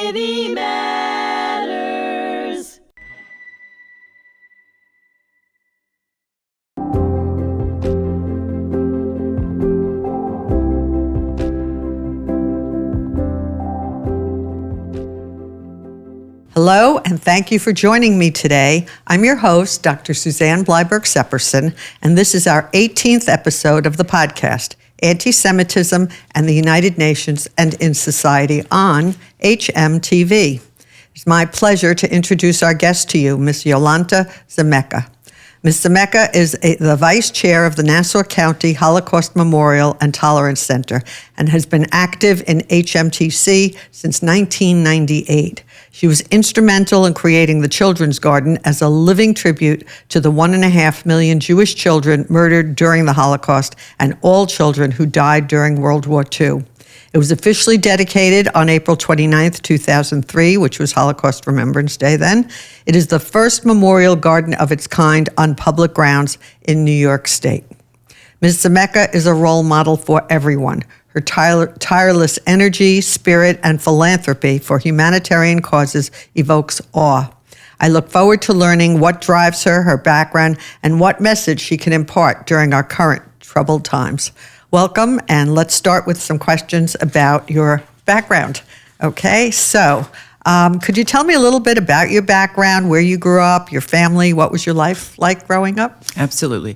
Society Matters. Hello, and thank you for joining me today. I'm your host, Dr. Suzanne Bleiberg-Sepperson, and this is our 18th episode of the podcast, Antisemitism and the United Nations and in Society on HMTV. It's my pleasure to introduce our guest to you, Ms. Jolanta Zamecka. Ms. Zamecka is the Vice Chair of the Nassau County Holocaust Memorial and Tolerance Center and has been active in HMTC since 1998. She was instrumental in creating the Children's Garden as a living tribute to the 1.5 million Jewish children murdered during the Holocaust and all children who died during World War II. It was officially dedicated on April 29, 2003, which was Holocaust Remembrance Day then. It is the first memorial garden of its kind on public grounds in New York State. Ms. Zamecka is a role model for everyone. Her tireless energy, spirit, and philanthropy for humanitarian causes evokes awe. I look forward to learning what drives her, her background, and what message she can impart during our current troubled times. Welcome, and let's start with some questions about your background. Okay, so could you tell me a little bit about your background, where you grew up, your family, what was your life like growing up? Absolutely.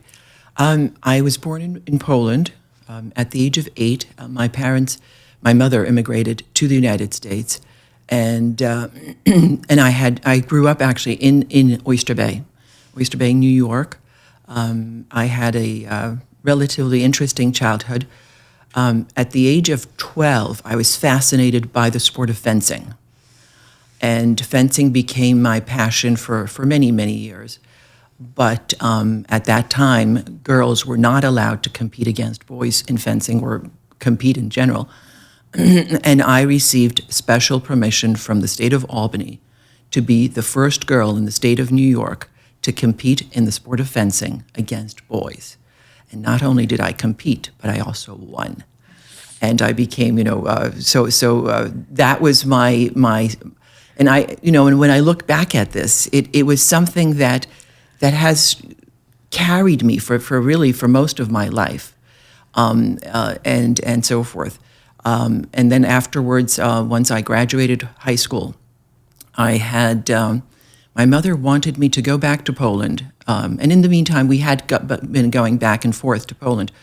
I was born in Poland. At the age of 8, my mother immigrated to the United States, and I grew up actually in Oyster Bay, New York. I had a relatively interesting childhood. At the age of 12, I was fascinated by the sport of fencing, and fencing became my passion for many, many years. But at that time, girls were not allowed to compete against boys in fencing or compete in general. And I received special permission from the state of Albany to be the first girl in the state of New York to compete in the sport of fencing against boys. And not only did I compete, but I also won. And I became, that was my, and I, and when I look back at this, it was something that has carried me for most of my life, and so forth. And then afterwards, once I graduated high school, I had my mother wanted me to go back to Poland, and in the meantime, we had been going back and forth to Poland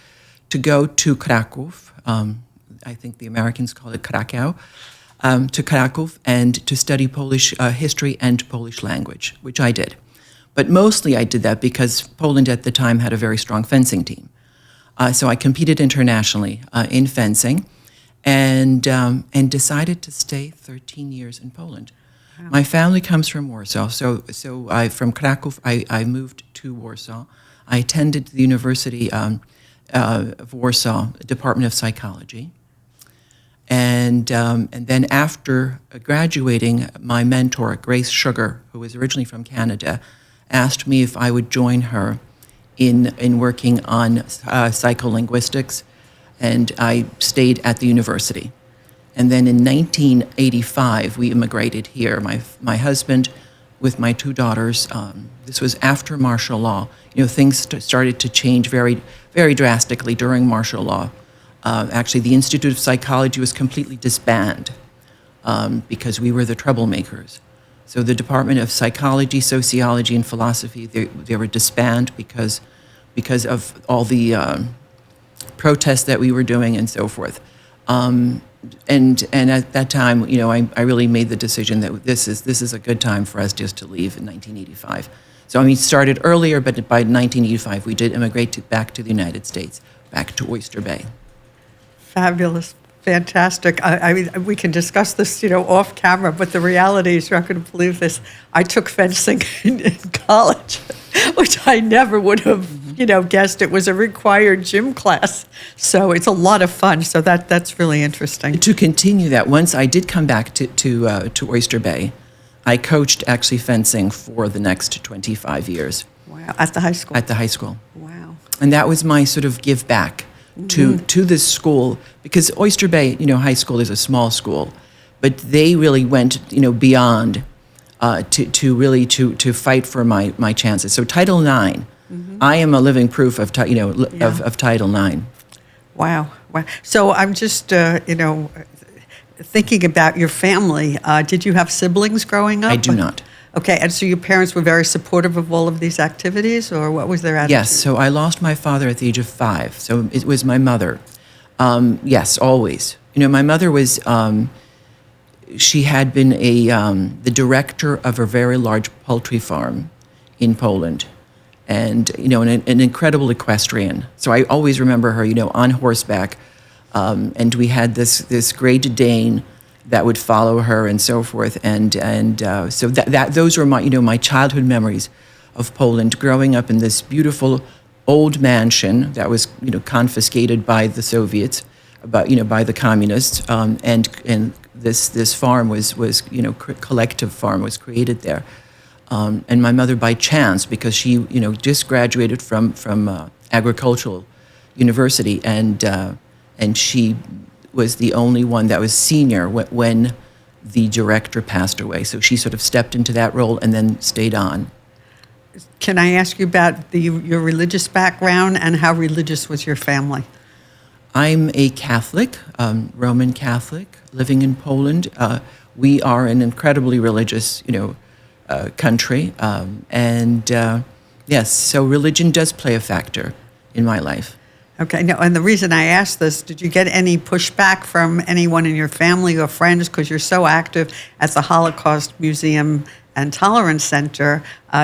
to go to Kraków. I think the Americans call it Krakow. To Kraków and to study Polish history and Polish language, which I did. But mostly I did that because Poland at the time had a very strong fencing team. So I competed internationally in fencing and decided to stay 13 years in Poland. Wow. My family comes from Warsaw. So from Kraków, I moved to Warsaw. I attended the University of Warsaw Department of Psychology. And then after graduating, my mentor, Grace Sugar, who was originally from Canada, asked me if I would join her in working on psycholinguistics, and I stayed at the university. And then in 1985, we immigrated here. My husband, with my 2 daughters. This was after martial law. Things started to change very, very drastically during martial law. Actually, the Institute of Psychology was completely disbanded because we were the troublemakers. So the Department of Psychology, Sociology, and Philosophy, they were disbanded because of all the protests that we were doing and so forth. And at that time, I really made the decision that this is a good time for us just to leave in 1985. So it started earlier, but by 1985, we did immigrate back to the United States, back to Oyster Bay. Fabulous. Fantastic. I mean, we can discuss this, off camera, but the reality is, you're not going to believe this. I took fencing in college, which I never would have, guessed it was a required gym class. So it's a lot of fun. So that's really interesting. To continue that, once I did come back to Oyster Bay, I coached actually fencing for the next 25 years. Wow. At the high school? At the high school. Wow. And that was my sort of give back to this school, because Oyster Bay, high school is a small school, but they really went, beyond to really to fight for my chances. So Title IX, I am a living proof of of Title IX. Wow. Wow. So I'm just, thinking about your family. Did you have siblings growing up? I do not. Okay, and so your parents were very supportive of all of these activities, or what was their attitude? Yes, so I lost my father at the age of 5, so it was my mother. Yes, always. My mother was, she had been the director of a very large poultry farm in Poland, and, an incredible equestrian. So I always remember her, on horseback, and we had this Great Dane that would follow her and so forth, and so those were my childhood memories of Poland, growing up in this beautiful old mansion that was confiscated by the Soviets, by the communists, and this farm was collective farm was created there, and my mother, by chance, because she just graduated from agricultural university, and she was the only one that was senior when the director passed away. So she sort of stepped into that role and then stayed on. Can I ask you about your religious background, and how religious was your family? I'm a Catholic, Roman Catholic, living in Poland. We are an incredibly religious, country, and yes, so religion does play a factor in my life. Okay, no, and the reason I asked this, did you get any pushback from anyone in your family or friends, because you're so active at the Holocaust Museum and Tolerance Center,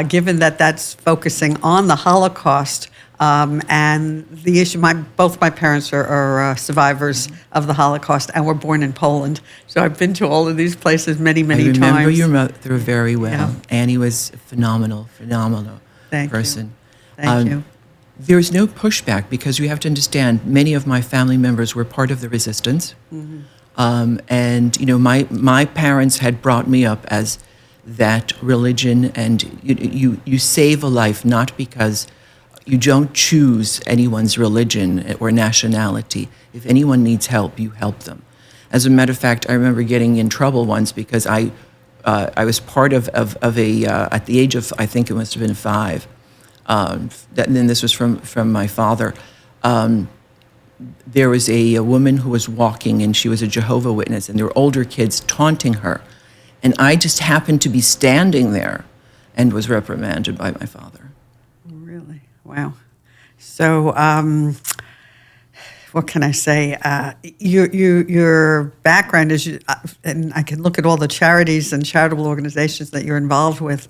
given that that's focusing on the Holocaust and the issue? Both my parents are survivors of the Holocaust and were born in Poland, so I've been to all of these places many times. I remember your mother very well. Yeah. Annie was a phenomenal Thank person. You. Thank you. There's no pushback, because you have to understand, many of my family members were part of the resistance. And, my parents had brought me up as that religion, and you save a life not because you don't choose anyone's religion or nationality. If anyone needs help, you help them. As a matter of fact, I remember getting in trouble once because I was part of a, at the age of, I think it must have been 5, and then this was from my father. There was a woman who was walking, and she was a Jehovah's Witness, and there were older kids taunting her. And I just happened to be standing there and was reprimanded by my father. Really? Wow. So, what can I say? Your background is, and I can look at all the charities and charitable organizations that you're involved with.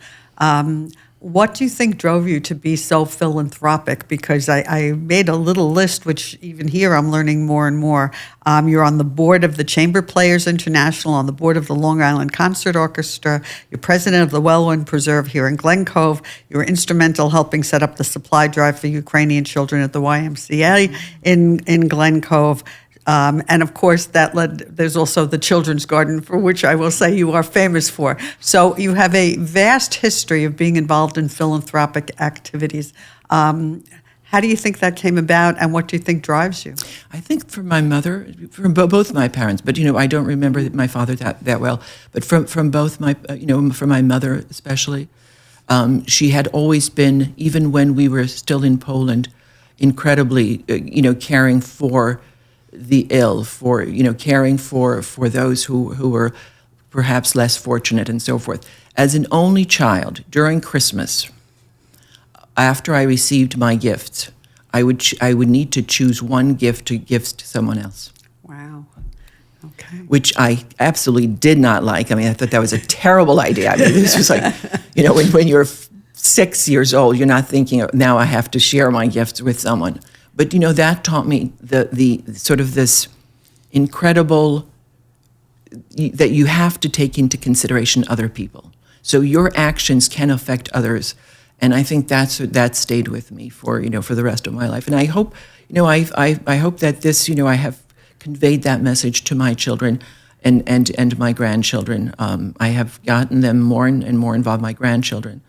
What do you think drove you to be so philanthropic? Because I made a little list, which even here I'm learning more and more. You're on the board of the Chamber Players International, on the board of the Long Island Concert Orchestra. You're president of the Wellwood Preserve here in Glen Cove. You were instrumental helping set up the supply drive for Ukrainian children at the YMCA in Glen Cove. And of course, there's also the Children's Garden, for which I will say you are famous for. So you have a vast history of being involved in philanthropic activities. How do you think that came about, and what do you think drives you? I think from my mother, from both my parents, but I don't remember my father that well, but from both my, from my mother especially, she had always been, even when we were still in Poland, incredibly, caring for the ill, for caring for those who were perhaps less fortunate and so forth. As an only child, during Christmas, after I received my gifts, I would need to choose one gift to give to someone else. Wow. Okay. Which I absolutely did not like. I mean, I thought that was a terrible idea. I mean, this was like, when you're 6 years old, you're not thinking, now I have to share my gifts with someone. But, that taught me the sort of this incredible, that you have to take into consideration other people. So your actions can affect others. And I think that stayed with me for the rest of my life. And I hope, I hope that this, I have conveyed that message to my children and my grandchildren. I have gotten them more and more involved, my grandchildren,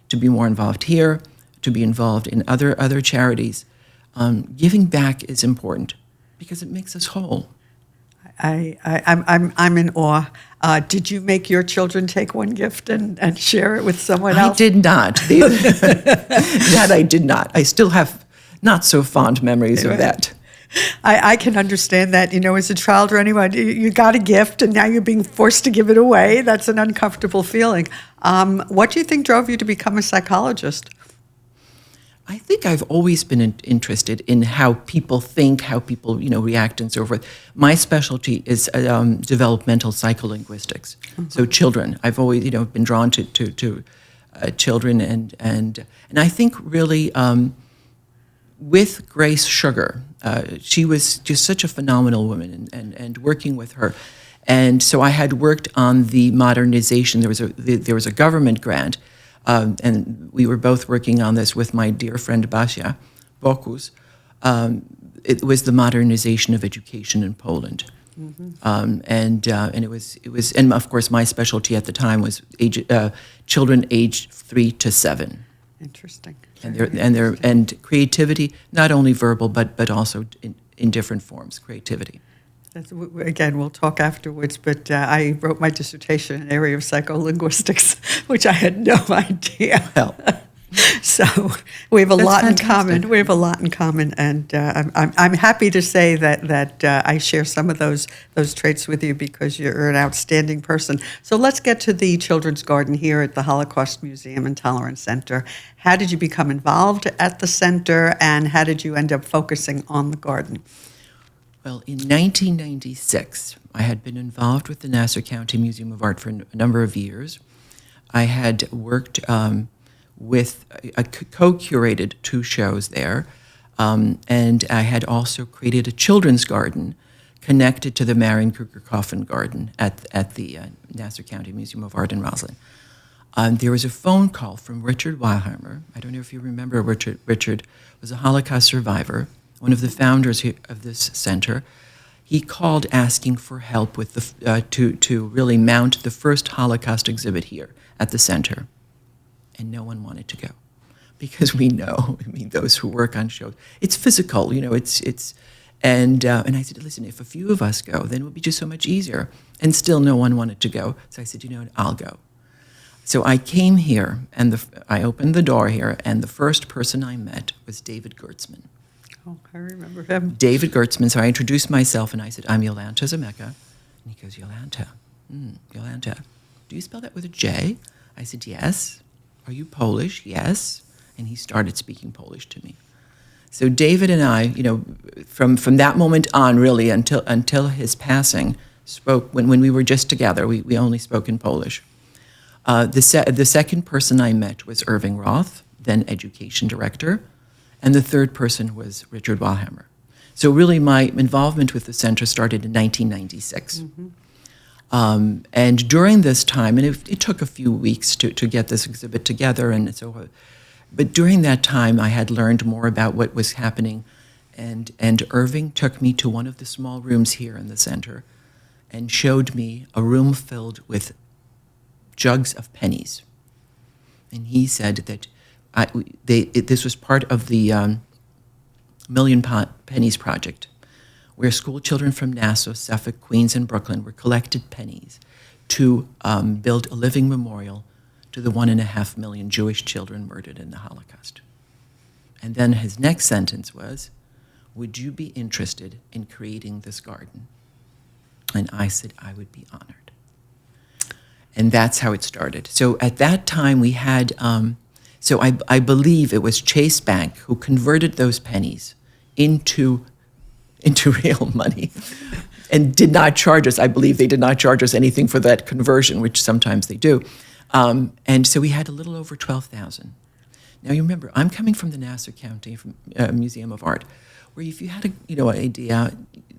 to be more involved here, to be involved in other charities. Giving back is important because it makes us whole. I'm in awe. Did you make your children take one gift and share it with someone else? I did not. That I did not. I still have not so fond memories of that. I can understand that, as a child or anyone, you got a gift and now you're being forced to give it away. That's an uncomfortable feeling. What do you think drove you to become a psychologist? I think I've always been interested in how people think, how people, react and so forth. My specialty is developmental psycholinguistics. Mm-hmm. So children. I've always, been drawn to children and I think really with Grace Sugar, she was just such a phenomenal woman and working with her. And so I had worked on the modernization. There was a government grant. And we were both working on this with my dear friend Basia Bokus. It was the modernization of education in Poland, and it was, and of course my specialty at the time was children aged 3 to 7. Interesting. And creativity, not only verbal but also in different forms, creativity. Again, we'll talk afterwards, but I wrote my dissertation in the area of psycholinguistics, which I had no idea. Well, so we have a lot fantastic. in common. We have a lot in common, and I'm happy to say that I share some of those traits with you because you're an outstanding person. So let's get to the Children's Garden here at the Holocaust Museum and Tolerance Center. How did you become involved at the center, and how did you end up focusing on the garden? Well, in 1996, I had been involved with the Nassau County Museum of Art for a number of years. I had worked with, co-curated 2 shows there, and I had also created a children's garden connected to the Marion Kruger Coffin Garden at the Nassau County Museum of Art in Roslyn. There was a phone call from Richard Weilheimer. I don't know if you remember Richard. Richard was a Holocaust survivor, one of the founders of this center. He called asking for help with to really mount the first Holocaust exhibit here at the center, and no one wanted to go, because we know, those who work on shows, it's physical, and I said, listen, if a few of us go, then it would be just so much easier, and still no one wanted to go. So I said, I'll go. So I came here, and I opened the door here, and the first person I met was David Gertzman. Oh, I remember him. David Gertzman. So I introduced myself, and I said, I'm Jolanta Zamecka. And he goes, Jolanta. Jolanta. Do you spell that with a J? I said, yes. Are you Polish? Yes. And he started speaking Polish to me. So David and I, from that moment on, really, until his passing, spoke, when we were just together, we only spoke in Polish. The second person I met was Irving Roth, then education director. And the third person was Richard Weilheimer. So really my involvement with the center started in 1996. Mm-hmm. And during this time, and it took a few weeks to get this exhibit together, and so, but during that time I had learned more about what was happening, and Irving took me to one of the small rooms here in the center and showed me a room filled with jugs of pennies. And he said that this was part of the Million Pennies Project, where school children from Nassau, Suffolk, Queens, and Brooklyn were collected pennies to build a living memorial to the 1.5 million Jewish children murdered in the Holocaust. And then his next sentence was, would you be interested in creating this garden? And I said, I would be honored. And that's how it started. So at that time we had, so I believe it was Chase Bank who converted those pennies into real money and did not charge us. I believe they did not charge us anything for that conversion, which sometimes they do. And so we had a little over 12,000. Now you remember, I'm coming from the Nassau County Museum of Art, where if you had an idea,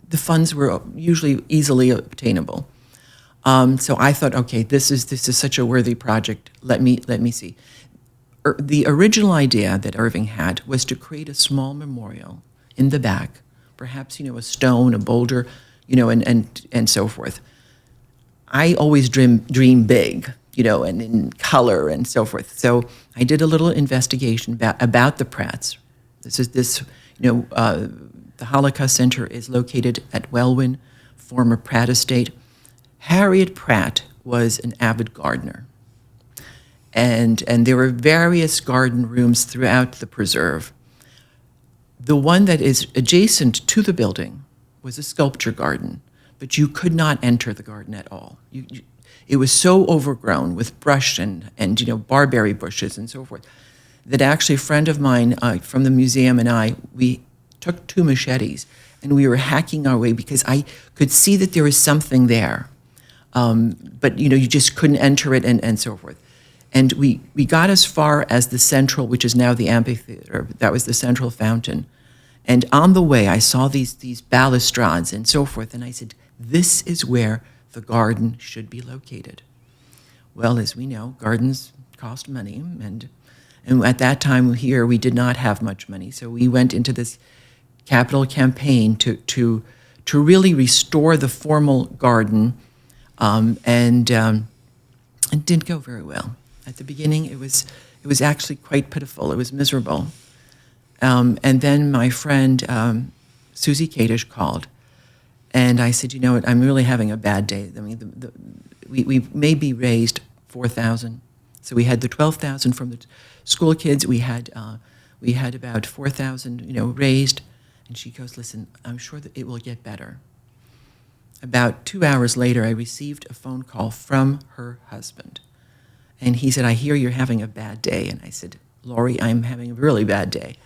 the funds were usually easily obtainable. So I thought, okay, this is such a worthy project. Let me see. The original idea that Irving had was to create a small memorial in the back, perhaps a stone, a boulder, and so forth. I always dream big, and in color and so forth. So I did a little investigation about the Pratts. The Holocaust Center is located at Welwyn, former Pratt estate. Harriet Pratt was an avid gardener. And there were various garden rooms throughout the preserve. The one that is adjacent to the building was a sculpture garden, but you could not enter the garden at all. It was so overgrown with brush and barberry bushes and so forth that actually a friend of mine from the museum and we took 2 machetes and we were hacking our way because I could see that there was something there. But you just couldn't enter it and so forth. And we got as far as the central, which is now the amphitheater. That was the central fountain. And on the way, I saw these balustrades and so forth, and I said, this is where the garden should be located. Well, as we know, gardens cost money, and at that time here, we did not have much money. So we went into this capital campaign to really restore the formal garden, and it didn't go very well. At the beginning, it was actually quite pitiful. It was miserable. And then my friend Susie Kadish called, and I said, you know what, I'm really having a bad day. I mean, we maybe raised $4,000. So we had the $12,000 from the school kids. We had about $4,000, raised. And she goes, listen, I'm sure that it will get better. About 2 hours later, I received a phone call from her husband. And he said, I hear you're having a bad day. And I said, Lori, I'm having a really bad day.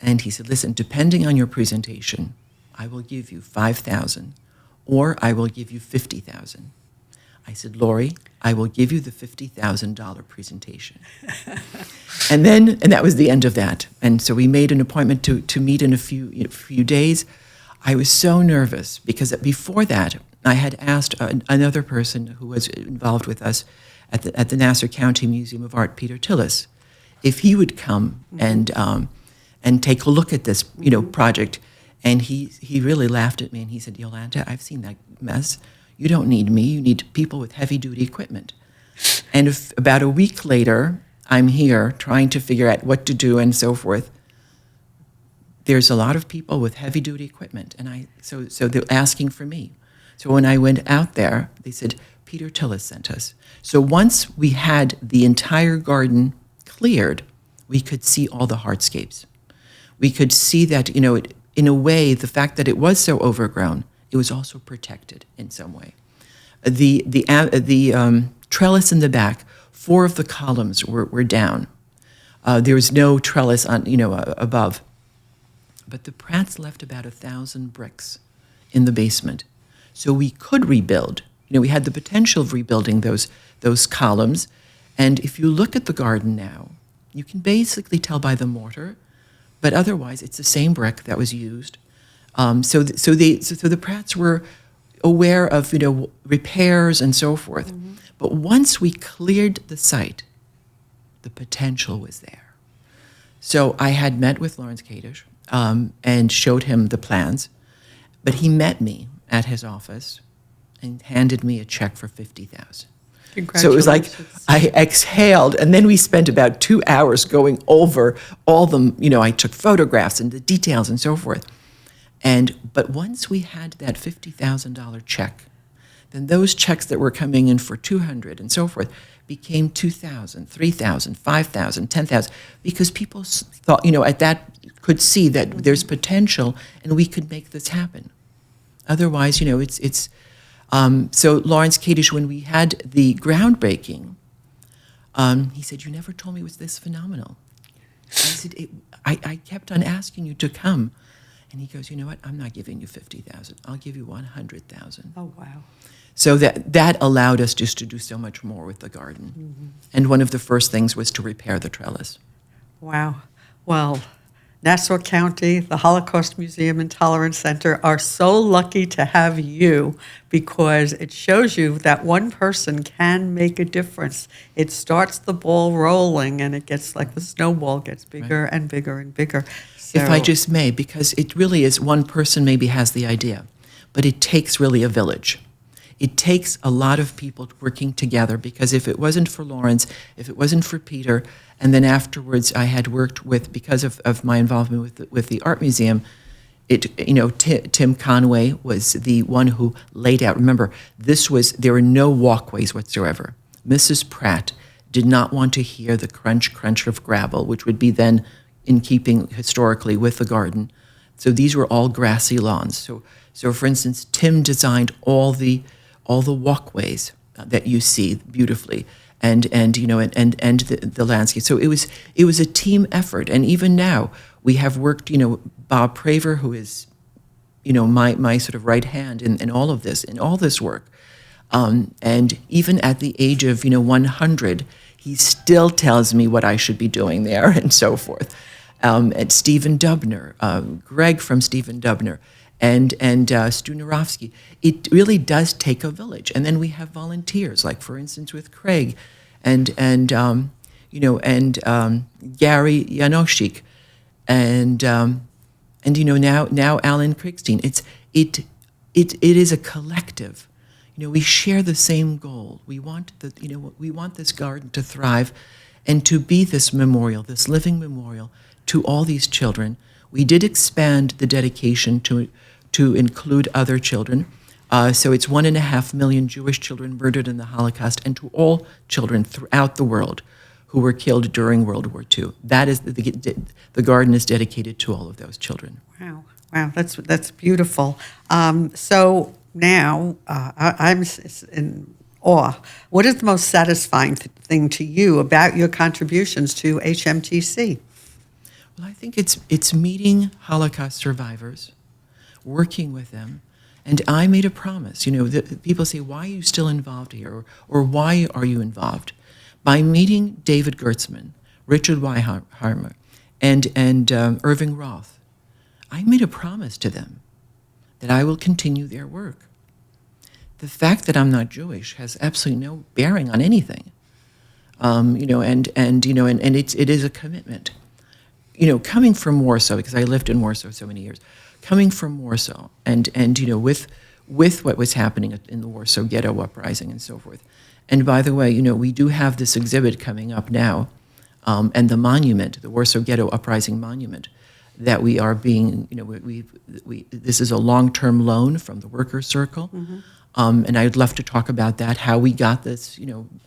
And he said, listen, depending on your presentation, I will give you $5,000 or I will give you $50,000. I said, Lori, I will give you the $50,000 presentation. and that was the end of that. And so we made an appointment to meet in a few days. I was so nervous because before that, I had asked another person who was involved with us at the Nassau County Museum of Art, Peter Tillis, if he would come and take a look at this, project. And he really laughed at me and he said, Jolanta, I've seen that mess. You don't need me. You need people with heavy-duty equipment. And about a week later, I'm here trying to figure out what to do and so forth. There's a lot of people with heavy-duty equipment, and so they're asking for me. So when I went out there, they said, Peter Tillis sent us. So once we had the entire garden cleared, we could see all the hardscapes. We could see that, in a way, the fact that it was so overgrown, it was also protected in some way. The trellis in the back, 4 of the columns were down. There was no trellis on, above. But the Pratts left about 1,000 bricks in the basement. So we could rebuild. We had the potential of rebuilding those columns. And if you look at the garden now, you can basically tell by the mortar, but otherwise it's the same brick that was used. So the Pratts were aware of repairs and so forth. Mm-hmm. But once we cleared the site, the potential was there. So I had met with Lawrence Kadish and showed him the plans, but he met me at his office and handed me a check for $50,000. So it was like I exhaled, and then we spent about 2 hours going over all the, I took photographs and the details and so forth. But once we had that $50,000 check, then those checks that were coming in for $200 and so forth became $2,000, $3,000, $5,000, $10,000, because people thought, at that could see that there's potential and we could make this happen. Otherwise, it's. So Lawrence Kadish, when we had the groundbreaking, he said, you never told me it was this phenomenal. I said, I kept on asking you to come. And he goes, you know what, I'm not giving you $50,000. I'll give you $100,000. Oh, wow. So that allowed us just to do so much more with the garden. Mm-hmm. And one of the first things was to repair the trellis. Wow. Well, Nassau County, the Holocaust Museum and Tolerance Center are so lucky to have you because it shows you that one person can make a difference. It starts the ball rolling and it gets like the snowball gets bigger and bigger and bigger. So, if I just may, because it really is one person maybe has the idea, but it takes really a village. It takes a lot of people working together because if it wasn't for Lawrence, if it wasn't for Peter, and then afterwards I had worked with, because of my involvement with the art museum, Tim Conway was the one who laid out. Remember, there were no walkways whatsoever. Mrs. Pratt did not want to hear the crunch of gravel, which would be then in keeping historically with the garden. So these were all grassy lawns. So for instance, Tim designed all the walkways that you see beautifully, and the landscape. So it was a team effort. And even now we have worked. Bob Praver, who is, my sort of right hand in all of this work, and even at the age of 100, he still tells me what I should be doing there and so forth. And Stephen Dubner, Greg from Stephen Dubner, and Stu Narofsky. It really does take a village. And then we have volunteers, like for instance with Craig, and Gary Janoschik, and now Alan Kriegstein. It is a collective. We share the same goal. We want this garden to thrive, and to be this memorial, this living memorial to all these children. We did expand the dedication to include other children. So it's 1.5 million Jewish children murdered in the Holocaust, and to all children throughout the world who were killed during World War II. That is the garden is dedicated to all of those children. Wow, that's beautiful. So now I'm in awe. What is the most satisfying thing to you about your contributions to HMTC? Well, I think it's meeting Holocaust survivors, working with them. And I made a promise. People say, why are you still involved here? Or why are you involved? By meeting David Gertzman, Richard Weiheimer, and Irving Roth, I made a promise to them that I will continue their work. The fact that I'm not Jewish has absolutely no bearing on anything. It is a commitment. Coming from Warsaw, because I lived in Warsaw so many years, coming from Warsaw, and with what was happening in the Warsaw Ghetto Uprising and so forth. And by the way, we do have this exhibit coming up now, and the monument, the Warsaw Ghetto Uprising Monument, that we are being, this is a long-term loan from the Workers' Circle, and I'd love to talk about that, how we got this, from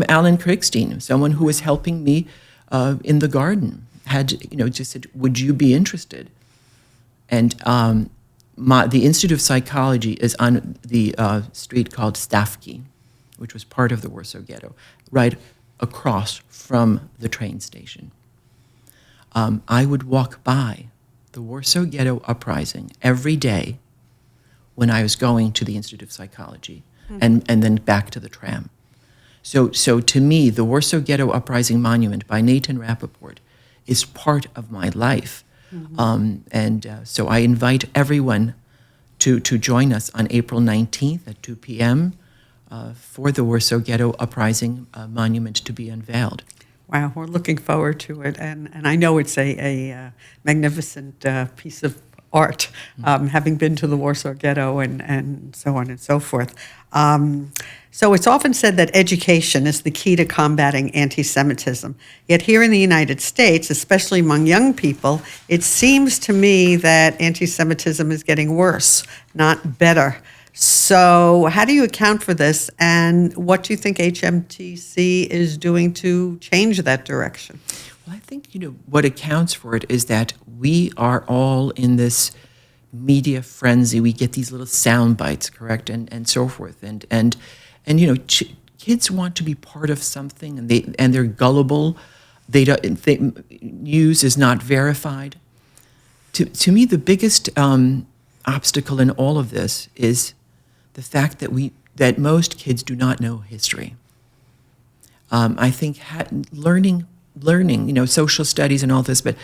Alan Kriegstein, someone who was helping me in the garden, just said, would you be interested? And the Institute of Psychology is on the street called Stawki, which was part of the Warsaw Ghetto, right across from the train station. I would walk by the Warsaw Ghetto Uprising every day when I was going to the Institute of Psychology, and then back to the tram. So to me, the Warsaw Ghetto Uprising Monument by Nathan Rappaport is part of my life. So I invite everyone to join us on April 19th at 2 p.m. For the Warsaw Ghetto Uprising Monument to be unveiled. Wow, we're looking forward to it, and I know it's a magnificent piece of art, having been to the Warsaw Ghetto and so on and so forth. So it's often said that education is the key to combating anti-Semitism. Yet here in the United States, especially among young people, it seems to me that anti-Semitism is getting worse, not better. So how do you account for this, and what do you think HMTC is doing to change that direction? Well, I think, what accounts for it is that we are all in this media frenzy. We get these little sound bites, correct, and so forth. And kids want to be part of something, and they're gullible. News is not verified. To me, the biggest obstacle in all of this is the fact that most kids do not know history. I think learning, social studies and all this, but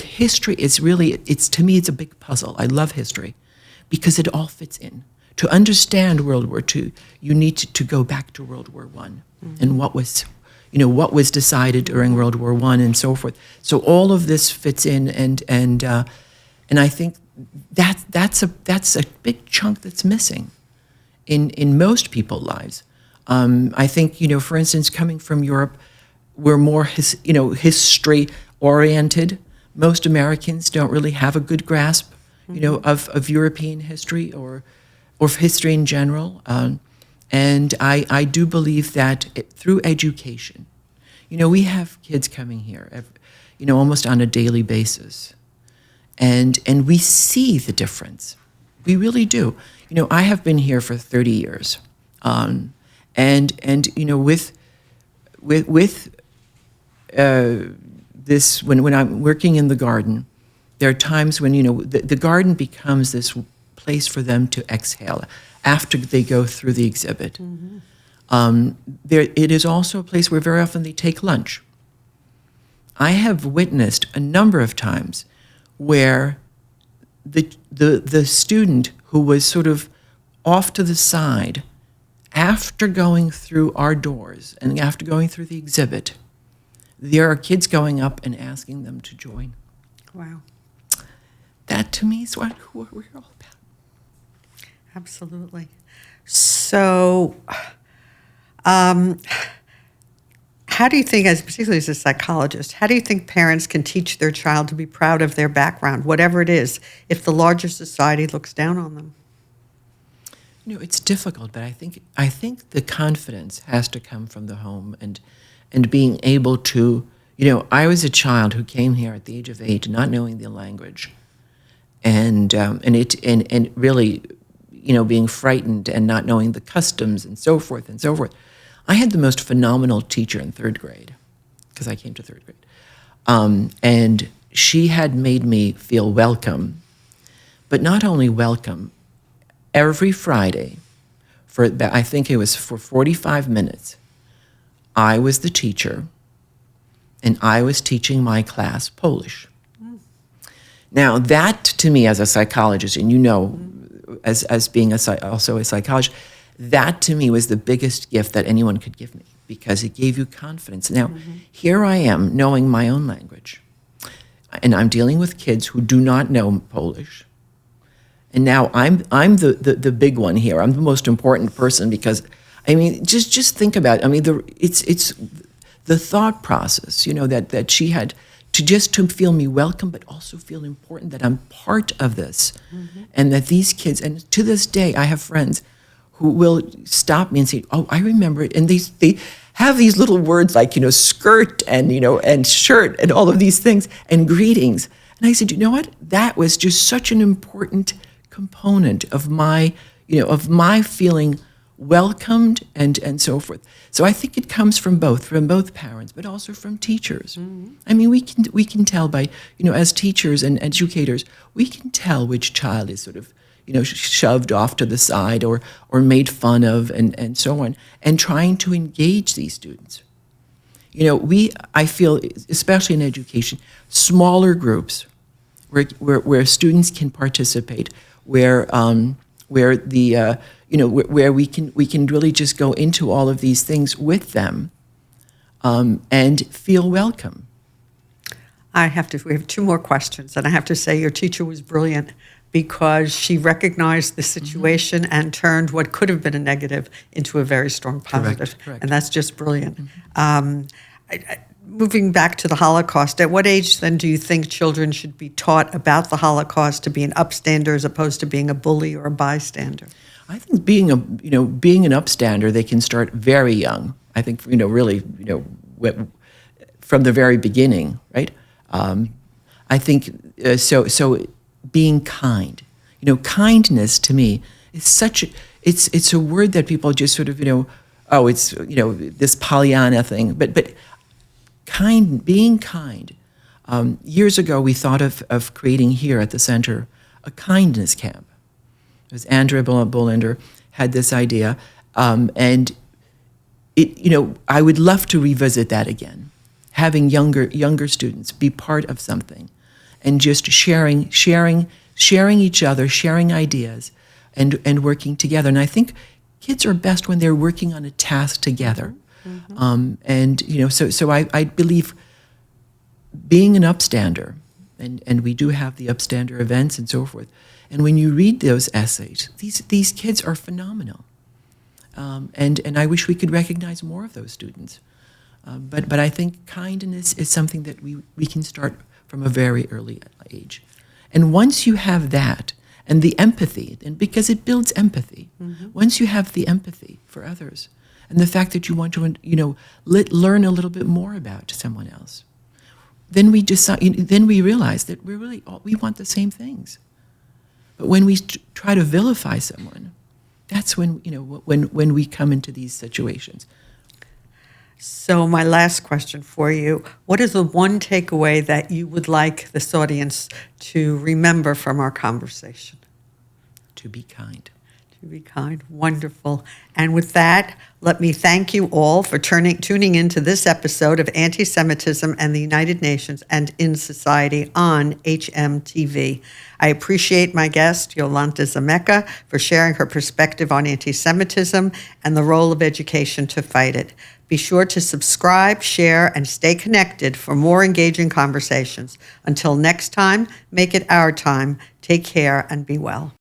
history is really, to me, it's a big puzzle. I love history because it all fits in. To understand World War II, you need to go back to World War I and what was decided during World War I and so forth. So all of this fits in, and I think that's a big chunk that's missing in most people's lives. I think, for instance, coming from Europe, we're more history oriented, most Americans don't really have a good grasp, of European history or history in general. And I do believe that through education, we have kids coming here, almost on a daily basis. And we see the difference. We really do. I have been here for 30 years. And with this, when I'm working in the garden, there are times when, the garden becomes this place for them to exhale after they go through the exhibit. It is also a place where very often they take lunch. I have witnessed a number of times where the student who was sort of off to the side after going through our doors and after going through the exhibit, there are kids going up and asking them to join. Wow. That to me is what we're all about. Absolutely. So, how do you think, particularly as a psychologist, how do you think parents can teach their child to be proud of their background, whatever it is, if the larger society looks down on them? It's difficult, but I think the confidence has to come from the home and being able to, I was a child who came here at the age of 8, not knowing the language, and really, being frightened and not knowing the customs and so forth and so forth. I had the most phenomenal teacher in 3rd grade, because I came to 3rd grade, and she had made me feel welcome, but not only welcome. Every Friday, I think it was for 45 minutes, I was the teacher, and I was teaching my class Polish. Now, that to me as a psychologist, and as being also a psychologist, that to me was the biggest gift that anyone could give me, because it gave you confidence. Now, here I am knowing my own language, and I'm dealing with kids who do not know Polish. And now I'm the big one here. I'm the most important person, because, just think about it. It's the thought process, that she had to feel me welcome, but also feel important, that I'm part of this, and that these kids, and to this day, I have friends who will stop me and say, "Oh, I remember it," and they have these little words like, skirt and and shirt and all of these things and greetings, and I said, you know what? That was just such an important component of my feeling welcomed and so forth. So I think it comes from both parents, but also from teachers. We can tell by, as teachers and educators, we can tell which child is sort of, shoved off to the side or made fun of and so on, and trying to engage these students. I feel, especially in education, smaller groups where students can participate, where we can really just go into all of these things with them, and feel welcome. We have 2 more questions, and I have to say your teacher was brilliant, because she recognized the situation and turned what could have been a negative into a very strong positive. Correct. And that's just brilliant. Moving back to the Holocaust, at what age then do you think children should be taught about the Holocaust to be an upstander as opposed to being a bully or a bystander? I think being an upstander, they can start very young. I think really from the very beginning, right? I think so. Being kind, kindness to me is it's a word that people just sort of it's this Pollyanna thing, but being kind. Years ago, we thought of creating here at the center a kindness camp. It was Andrea Bolander had this idea, and I would love to revisit that again, having younger students be part of something, and just sharing each other, sharing ideas, and working together. And I think kids are best when they're working on a task together. So I believe being an upstander, and we do have the upstander events and so forth. And when you read those essays, these kids are phenomenal. And I wish we could recognize more of those students. But I think kindness is something that we can start from a very early age. And once you have that, and the empathy, and because it builds empathy, once you have the empathy for others, and the fact that you want to, learn a little bit more about someone else, then we decide. Then we realize that we want the same things. But when we try to vilify someone, that's when when we come into these situations. So my last question for you, what is the one takeaway that you would like this audience to remember from our conversation? To be kind. To be kind. Wonderful. And with that, let me thank you all for tuning into this episode of Anti-Semitism and the United Nations and in Society on HMTV. I appreciate my guest, Jolanta Zamecka, for sharing her perspective on anti-Semitism and the role of education to fight it. Be sure to subscribe, share, and stay connected for more engaging conversations. Until next time, make it our time. Take care and be well.